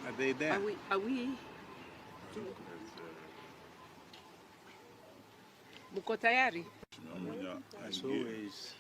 Are they there? Are we? Muko tayari? As always,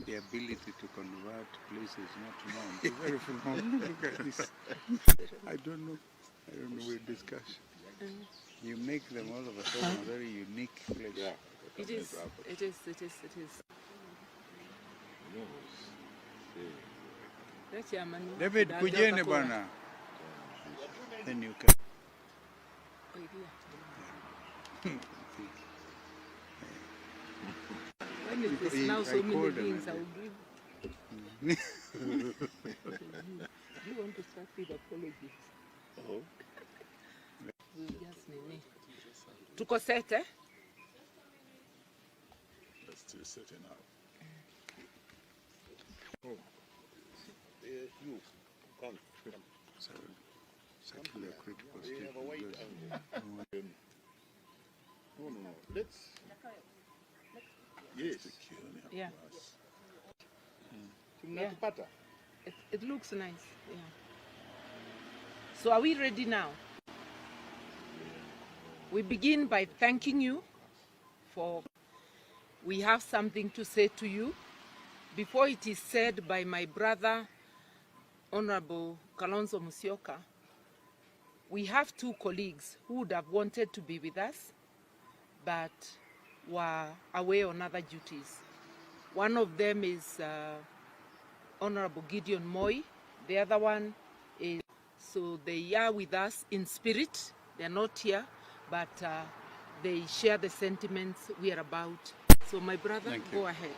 the ability to convert places not known. It's very phenomenal. Look at this. I don't know. We'll discuss. You make them all of a sudden a very unique place. Yeah. It is. David, kujene bana. Then you can. When it is now so many things, I will give. You want to start with apologies? Oh. Tuko set, eh? Let's do setting up. Oh. You come. So, second a quick positive. No. Let's. Yes. Yeah. It looks nice. Yeah. So are we ready now? We begin by thanking you for. We have something to say to you. Before it is said by my brother, Honorable Kalonzo Musyoka, we have two colleagues who would have wanted to be with us, but were away on other duties. One of them is Honorable Gideon Moi. The other one is, so they are with us in spirit. They're not here, but they share the sentiments we are about. So my brother, go ahead.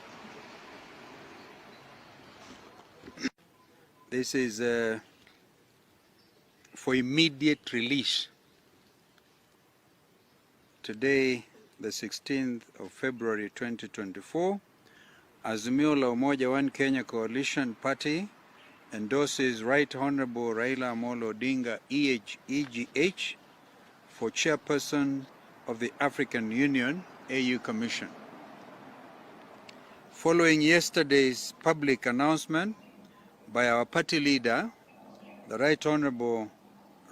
This is for immediate release. Today, the 16th of February 2024, Azimio la Umoja One Kenya Coalition Party endorses Right Honorable Raila Odinga EGH for chairperson of the African Union AU Commission. Following yesterday's public announcement by our party leader, the Right Honorable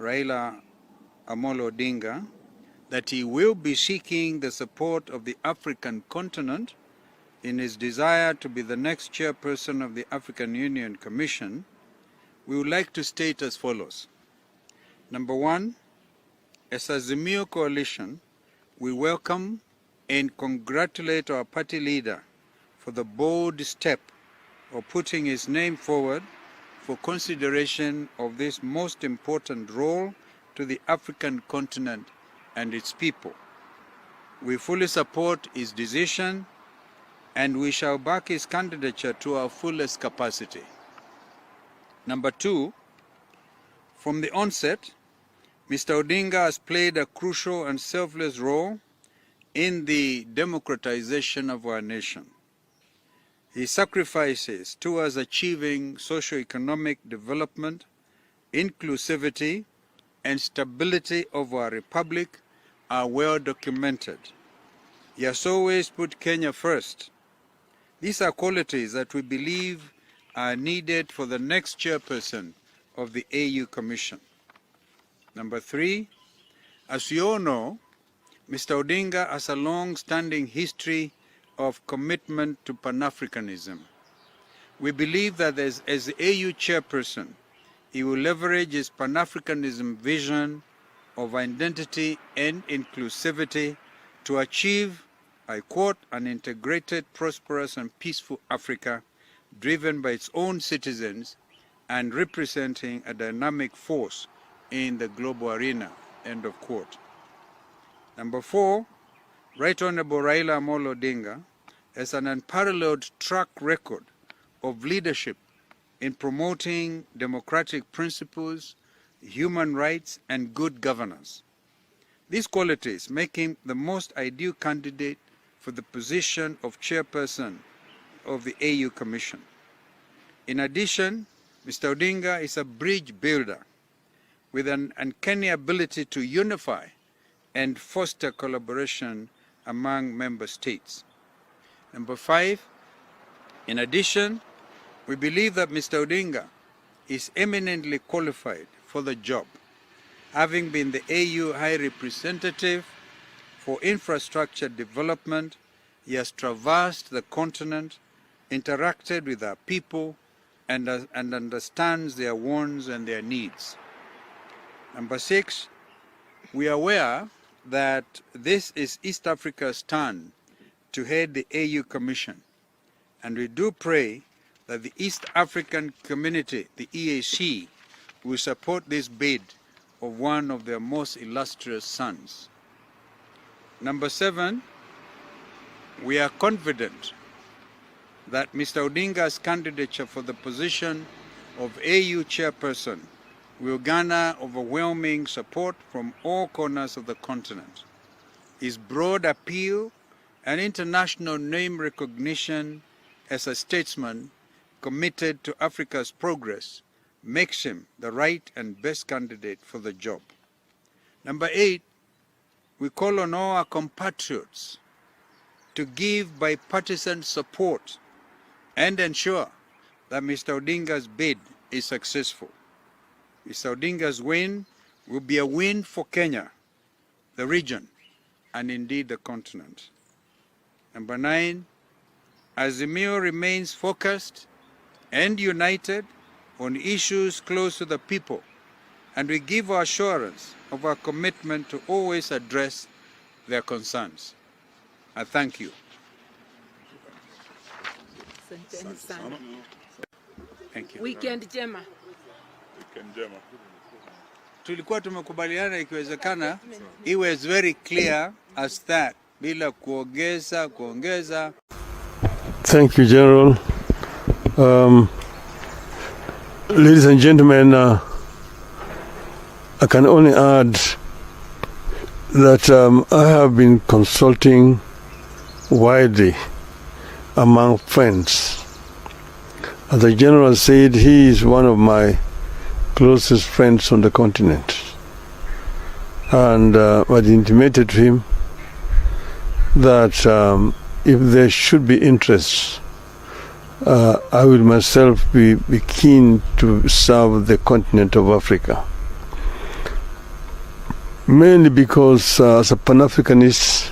Raila Odinga, that he will be seeking the support of the African continent in his desire to be the next chairperson of the African Union Commission, we would like to state as follows. Number one, as Azimio Coalition, we welcome and congratulate our party leader for the bold step of putting his name forward for consideration of this most important role to the African continent and its people. We fully support his decision and we shall back his candidature to our fullest capacity. Number two, from the onset, Mr. Odinga has played a crucial and selfless role in the democratization of our nation. His sacrifices towards achieving socio-economic development, inclusivity, and stability of our republic are well documented. He has always put Kenya first. These are qualities that we believe are needed for the next chairperson of the AU Commission. Number three, as you all know, Mr. Odinga has a long-standing history of commitment to Pan-Africanism. We believe that as the AU chairperson, he will leverage his Pan-Africanism vision of identity and inclusivity to achieve, I quote, an integrated, prosperous and peaceful Africa driven by its own citizens and representing a dynamic force in the global arena, end of quote. Number four, Right Honorable Raila Odinga has an unparalleled track record of leadership in promoting democratic principles, human rights, and good governance. These qualities make him the most ideal candidate for the position of chairperson of the AU Commission. In addition, Mr. Odinga is a bridge builder with an uncanny ability to unify and foster collaboration among member states. Number five, in addition, we believe that Mr. Odinga is eminently qualified for the job. Having been the AU High Representative for Infrastructure Development, he has traversed the continent, interacted with our people, and understands their wants and their needs. Number 6, we are aware that this is East Africa's turn to head the AU Commission, and we do pray that the East African community, the EAC, will support this bid of one of their most illustrious sons. Number 7, we are confident that Mr. Odinga's candidature for the position of AU chairperson will garner overwhelming support from all corners of the continent. His broad appeal and international name recognition as a statesman committed to Africa's progress makes him the right and best candidate for the job. Number 8, we call on all our compatriots to give bipartisan support and ensure that Mr. Odinga's bid is successful. Mr. Odinga's win will be a win for Kenya, the region, and indeed the continent. Number 9, Azimio remains focused and united on issues close to the people, and we give our assurance of our commitment to always address their concerns. I thank you. Thank you. Weekend jema. Weekend jema. Tulikuwa tumekubaliana ikiwezekana iwe as very clear as that, bila kuongeza. Thank you, General. Ladies and gentlemen, I can only add that I have been consulting widely among friends. As the General said, he is one of my closest friends on the continent. And I intimated to him that if there should be interest, I will myself be keen to serve the continent of Africa. Mainly because as a Pan-Africanist,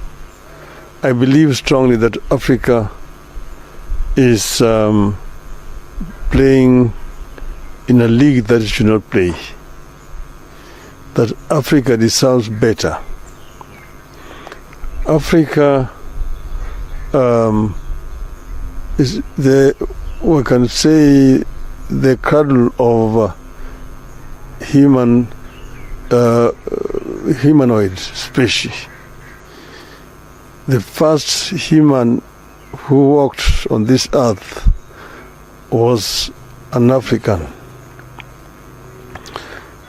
I believe strongly that Africa is playing in a league that it should not play. That Africa deserves better. Africa is we can say, the cradle of humanoid species. The first human who walked on this earth was an African.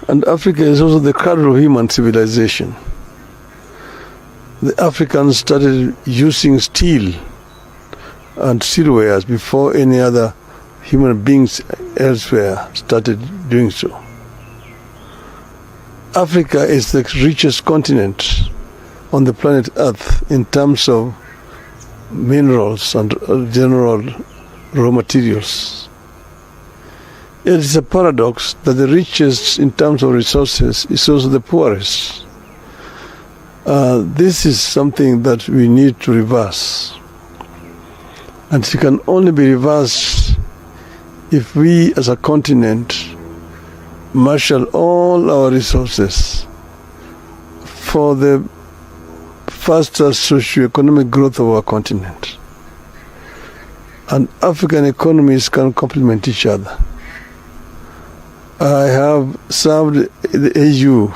And Africa is also the cradle of human civilization. The Africans started using steel and steelwares before any other human beings elsewhere started doing so. Africa is the richest continent on the planet Earth in terms of minerals and general raw materials. It is a paradox that the richest in terms of resources is also the poorest. This is something that we need to reverse. And it can only be reversed if we as a continent marshal all our resources for the faster socio-economic growth of our continent. And African economies can complement each other. I have served the AU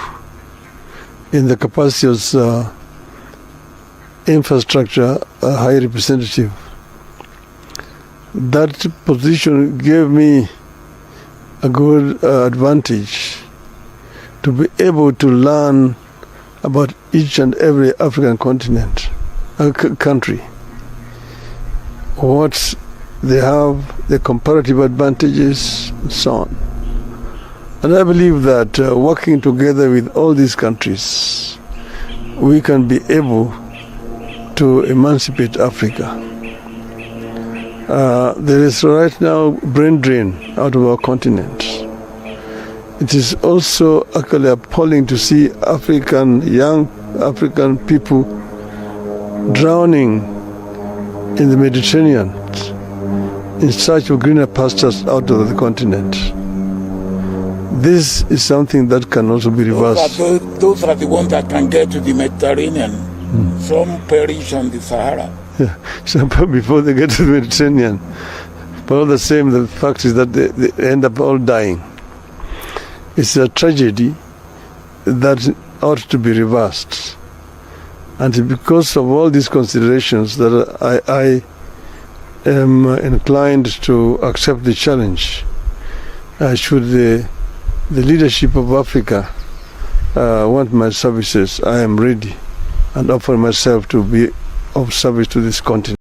in the capacity as infrastructure high representative. That position gave me a good advantage to be able to learn about each and every African continent, country, what they have, the comparative advantages, and so on. And I believe that working together with all these countries, we can be able to emancipate Africa. There is right now brain drain out of our continent. It is also actually appalling to see young African people drowning in the Mediterranean in search of greener pastures out of the continent. This is something that can also be reversed. Those are the ones that can get to the Mediterranean. Some perish on the Sahara. Yeah. So before they get to the Mediterranean. But all the same, the fact is that they end up all dying. It's a tragedy that ought to be reversed. And because of all these considerations that I am inclined to accept the challenge, should the leadership of Africa want my services, I am ready and offer myself to be of service to this continent.